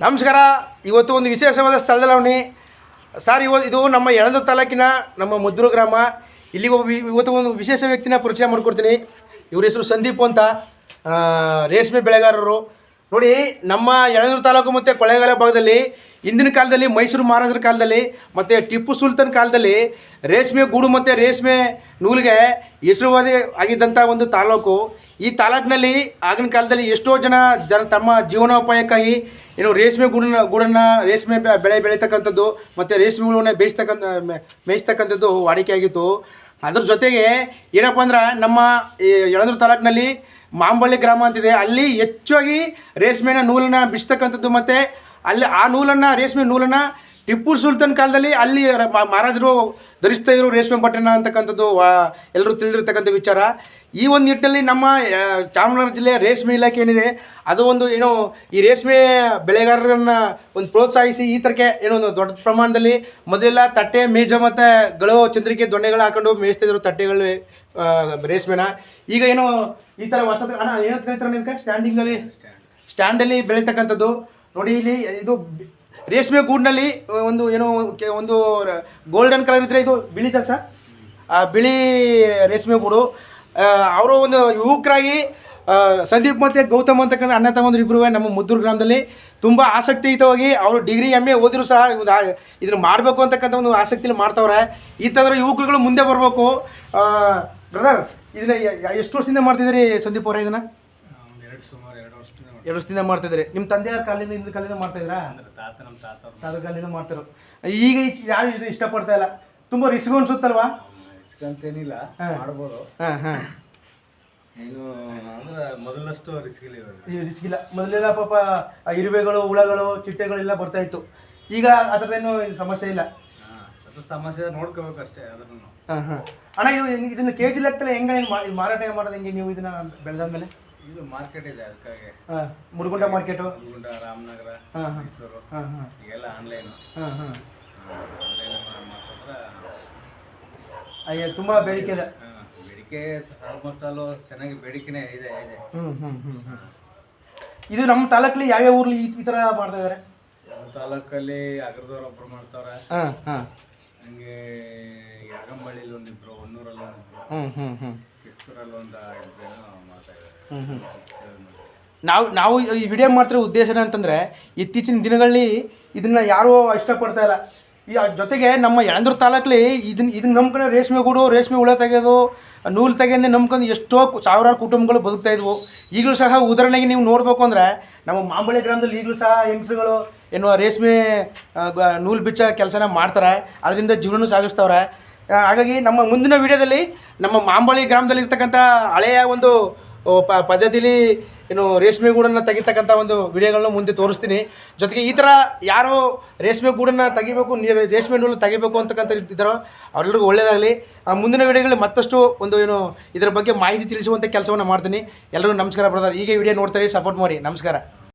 ನಮಸ್ಕಾರ. ಇವತ್ತು ಒಂದು ವಿಶೇಷವಾದ ಸ್ಥಳದಲ್ಲಿ ಸರ್. ಇದು ನಮ್ಮ ಯಳಂದೂರು ತಾಲೂಕಿನ ನಮ್ಮ ಮದ್ದೂರು ಗ್ರಾಮ. ಇಲ್ಲಿ ಇವತ್ತು ಒಂದು ವಿಶೇಷ ವ್ಯಕ್ತಿನ ಪರಿಚಯ ಮಾಡಿಕೊಡ್ತೀನಿ. ಇವ್ರ ಹೆಸರು ಸಂದೀಪ್ ಅಂತ, ರೇಷ್ಮೆ ಬೆಳೆಗಾರರು. ನೋಡಿ, ನಮ್ಮ ಯಳಂದೂರು ತಾಲೂಕು ಮತ್ತು ಕೊಳ್ಳೇಗಾಲ ಭಾಗದಲ್ಲಿ ಹಿಂದಿನ ಕಾಲದಲ್ಲಿ ಮೈಸೂರು ಮಹಾರಾಜರ ಕಾಲದಲ್ಲಿ ಮತ್ತು ಟಿಪ್ಪು ಸುಲ್ತಾನ್ ಕಾಲದಲ್ಲಿ ರೇಷ್ಮೆ ಗೂಡು ಮತ್ತು ರೇಷ್ಮೆ ನೂಲಿಗೆ ಹೆಸರುವಾದಿ ಆಗಿದ್ದಂಥ ಒಂದು ತಾಲೂಕು. ಈ ತಾಲೂಕಿನಲ್ಲಿ ಆಗಿನ ಕಾಲದಲ್ಲಿ ಎಷ್ಟೋ ಜನ ತಮ್ಮ ಜೀವನೋಪಾಯಕ್ಕಾಗಿ ರೇಷ್ಮೆ ಗೂಡನ್ನು ರೇಷ್ಮೆ ಬೆಳೆ ಬೆಳೀತಕ್ಕಂಥದ್ದು ಮತ್ತು ರೇಷ್ಮೆ ಹುಳುವನ್ನ ಮೇಯಿಸ್ತಕ್ಕಂಥದ್ದು ವಾಡಿಕೆಯಾಗಿತ್ತು. ಅದ್ರ ಜೊತೆಗೆ ಏನಪ್ಪ ಅಂದ್ರೆ ನಮ್ಮ ಈ ಯಳಂದೂರು ತಾಲೂಕಿನಲ್ಲಿ ಮಾಂಬಳ್ಳಿ ಗ್ರಾಮ ಅಂತಿದೆ. ಅಲ್ಲಿ ಹೆಚ್ಚಾಗಿ ರೇಷ್ಮೆನ ನೂಲನ್ನು ಬಿಡಿಸ್ತಕ್ಕಂಥದ್ದು ಮತ್ತು ಅಲ್ಲಿ ಆ ನೂಲನ್ನು ರೇಷ್ಮೆ ನೂಲನ್ನು ಟಿಪ್ಪು ಸುಲ್ತಾನ್ ಕಾಲದಲ್ಲಿ ಅಲ್ಲಿ ಮಹಾರಾಜರು ಧರಿಸ್ತಾ ಇದ್ರು ರೇಷ್ಮೆ ಬಟ್ಟೆನ ಅಂತಕ್ಕಂಥದ್ದು ಎಲ್ಲರೂ ತಿಳಿದಿರ್ತಕ್ಕಂಥ ವಿಚಾರ. ಈ ಒಂದು ನಿಟ್ಟಿನಲ್ಲಿ ನಮ್ಮ ಚಾಮರಾಜನಗರ ಜಿಲ್ಲೆಯ ರೇಷ್ಮೆ ಇಲಾಖೆ ಏನಿದೆ ಅದು ಒಂದು ಈ ರೇಷ್ಮೆ ಬೆಳೆಗಾರರನ್ನು ಒಂದು ಪ್ರೋತ್ಸಾಹಿಸಿ ಈ ಥರಕ್ಕೆ ಒಂದು ದೊಡ್ಡ ಪ್ರಮಾಣದಲ್ಲಿ ಮೊದಲೆಲ್ಲ ತಟ್ಟೆ ಮೇಜ ಮತ್ತು ಗಳು ಚಂದ್ರಿಕೆ ದೊಣ್ಣೆಗಳು ಹಾಕೊಂಡು ಮೇಯಿಸ್ತಿದ್ರು ತಟ್ಟೆಗಳು ರೇಷ್ಮೆನ. ಈಗ ಈ ಥರ ಹೊಸದ ಏನು ಹೇಳ್ತಾರೆ ನಿಮ್ಗೆ ಸ್ಟ್ಯಾಂಡಲ್ಲಿ ಬೆಳೀತಕ್ಕಂಥದ್ದು. ನೋಡಿ, ಇಲ್ಲಿ ಇದು ರೇಷ್ಮೆ ಗೂಡಿನಲ್ಲಿ ಒಂದು ಗೋಲ್ಡನ್ ಕಲರ್ ಇದ್ದರೆ ಇದು ಬಿಳಿದ ಸರ್, ಆ ಬಿಳಿ ರೇಷ್ಮೆ ಗೂಡು. ಅವರು ಒಂದು ಯುವಕರಾಗಿ ಸಂದೀಪ್ ಮತ್ತು ಗೌತಮ್ ಅಂತಕ್ಕಂಥ ಅಣ್ಣ ತಮ್ಮಂದ್ರು ಇಬ್ಬರು ನಮ್ಮ ಮದ್ದೂರು ಗ್ರಾಮದಲ್ಲಿ ತುಂಬ ಆಸಕ್ತಿಯುತವಾಗಿ ಅವರು ಡಿಗ್ರಿ MA ಓದಿದ್ರು ಸಹ ಇದನ್ನು ಮಾಡಬೇಕು ಅಂತಕ್ಕಂಥ ಒಂದು ಆಸಕ್ತಿಯಲ್ಲಿ ಮಾಡ್ತಾವ್ರೆ. ಈ ಥರ ಯುವಕರುಗಳು ಮುಂದೆ ಬರಬೇಕು. ಬ್ರದರ್, ಇದನ್ನ ಎಷ್ಟು ವರ್ಷದಿಂದ ಮಾಡ್ತಿದ್ದೀರಿ ಸಂದೀಪ್ ಅವರೇ? ಇದನ್ನು 2 ವರ್ಷದಿಂದ ಮಾಡ್ತಿದ್ರಿ. ನಿಮ್ಮ ತಂದೆಯ ಕಾಲಿಂದ ಹಿಂದಿನ ಕಾಲಿಂದ ಮಾಡ್ತಾಯಿದ್ರಾ? ತಾತ ಕಾಲಿಂದ ಮಾಡ್ತಾರೋ. ಈಗ ಯಾರು ಇದು ಇಷ್ಟಪಡ್ತಾ ಇಲ್ಲ, ತುಂಬ ರಿಸ್ಕ್ ಅನ್ಸುತ್ತಲ್ವಾ? ರಿಸ್ಕ್ ಅಂತೇನಿಲ್ಲ, ಮಾಡ್ಬೋದು. ಮೊದಲಷ್ಟು ರಿಸ್ಕ್ ಇಲ್ಲ. ಮೊದಲೆಲ್ಲ ಪಾಪ ಇರುವೆಗಳು, ಹುಳಗಳು, ಚಿಟ್ಟೆಗಳೆಲ್ಲ ಬರ್ತಾ ಇತ್ತು. ಈಗ ಅದರದ್ದೇನು ಸಮಸ್ಯೆ ಇಲ್ಲ. ಸಮಸ್ಯೆ ನೋಡ್ಕೋಬೇಕು ಅಷ್ಟೇ. ಅದನ್ನು ಅಣ್ಣ, ಇದನ್ನ KG ಲೆಕ್ಕದಲ್ಲಿ ಹೆಂಗೆ ಮಾರಾಟ ಮಾಡೋದು ಹೆಂಗೆ ನೀವು ಇದನ್ನ ಬೆಳೆದಾದ್ಮೇಲೆ? ಇದು ಮಾರ್ಕೆಟ್ ಇದೆ, ಅದಕ್ಕಾಗಿ ಮುರುಗುಂಡ ಮಾರ್ಕೆಟು, ಮುರುಗುಂಡ, ರಾಮನಗರ, ಮೈಸೂರು, ಈಗೆಲ್ಲ ಆನ್ಲೈನು. ತುಂಬ ಬೇಡಿಕೆ ಇದೆ. ಬೇಡಿಕೆ ಆಲ್ಮೋಸ್ಟ್ ಆಲ್ ಚೆನ್ನಾಗಿ ಬೇಡಿಕೆನೇ ಇದೆ. ಇದು ನಮ್ಮ ತಾಲೂಕಲ್ಲಿ ಯಾವ್ಯಾವ ಊರ್ಲಿ ಈ ಥರ ಮಾಡ್ತಾ ಇದ್ದಾರೆ? ನಮ್ಮ ತಾಲೂಕಲ್ಲಿ ಅಗ್ರದವ್ರು ಒಬ್ರು ಮಾಡ್ತಾವ್ರೆ. ಹಂಗೆ ಯಾಗಂಬಳ್ಳಿಲಿ ಒಂದಿಬ್ರು, ಹೊನ್ನೂರಲ್ಲಿ ಒಂದಿಬ್ರು, ಕಿಸ್ತೂರಲ್ಲಿ ಒಂದು 5 ಜನ ಮಾಡ್ತಾ ಇದ್ದಾರೆ. ನಾವು ಈ ವಿಡಿಯೋ ಮಾಡ್ತಿರೋ ಉದ್ದೇಶ ಅಂತಂದರೆ, ಇತ್ತೀಚಿನ ದಿನಗಳಲ್ಲಿ ಇದನ್ನು ಯಾರೂ ಇಷ್ಟಪಡ್ತಾ ಇಲ್ಲ. ಈ ಜೊತೆಗೆ ನಮ್ಮ ಯಳಂದೂರು ತಾಲೂಕಲ್ಲಿ ಇದನ್ನ ನಂಬ್ಕೊಂಡು ರೇಷ್ಮೆ ಗೂಡು, ರೇಷ್ಮೆ ಹುಳ ತೆಗೆಯೋದು, ನೂಲು ತೆಗೆಯೋದೇ ನಂಬ್ಕೊಂಡು ಎಷ್ಟೋ ಸಾವಿರಾರು ಕುಟುಂಬಗಳು ಬದುಕ್ತಾ ಇದ್ವು. ಈಗಲೂ ಸಹ ಉದಾಹರಣೆಗೆ ನೀವು ನೋಡಬೇಕು ಅಂದರೆ ನಮ್ಮ ಮಾಂಬಳ್ಳಿ ಗ್ರಾಮದಲ್ಲಿ ಈಗಲೂ ಸಹ ಹೆಂಗಸುಗಳು ರೇಷ್ಮೆ ನೂಲು ಬಿಚ್ಚ ಕೆಲಸನ ಮಾಡ್ತಾರೆ, ಅದರಿಂದ ಜೀವನ ಸಾಗಿಸ್ತವ್ರೆ. ಹಾಗಾಗಿ ನಮ್ಮ ಮುಂದಿನ ವಿಡಿಯೋದಲ್ಲಿ ನಮ್ಮ ಮಾಂಬಳ್ಳಿ ಗ್ರಾಮದಲ್ಲಿ ಇರ್ತಕ್ಕಂಥ ಹಳೆಯ ಒಂದು ಪದ್ಧತಿಲಿ ರೇಷ್ಮೆ ಗೂಡನ್ನು ತೆಗಿತಕ್ಕಂಥ ಒಂದು ವಿಡಿಯೋಗಳನ್ನ ಮುಂದೆ ತೋರಿಸ್ತೀನಿ. ಜೊತೆಗೆ ಈ ಥರ ಯಾರು ರೇಷ್ಮೆ ಗೂಡನ್ನು ತೆಗಿಬೇಕು, ರೇಷ್ಮೆ ನೂಲು ತೆಗಿಬೇಕು ಅಂತಕ್ಕಂಥ ಇದ್ದಾರೋ ಅವರೆಲ್ಲರಿಗೂ ಒಳ್ಳೆಯದಾಗಲಿ. ಮುಂದಿನ ವಿಡಿಯೋಗಳಲ್ಲಿ ಮತ್ತಷ್ಟು ಇದರ ಬಗ್ಗೆ ಮಾಹಿತಿ ತಿಳಿಸುವಂಥ ಕೆಲಸವನ್ನು ಮಾಡ್ತೀನಿ. ಎಲ್ಲರೂ ನಮಸ್ಕಾರ ಬ್ರದರ್. ಹೀಗೆ ವಿಡಿಯೋ ನೋಡ್ತಾರೆ, ಸಪೋರ್ಟ್ ಮಾಡಿ. ನಮಸ್ಕಾರ.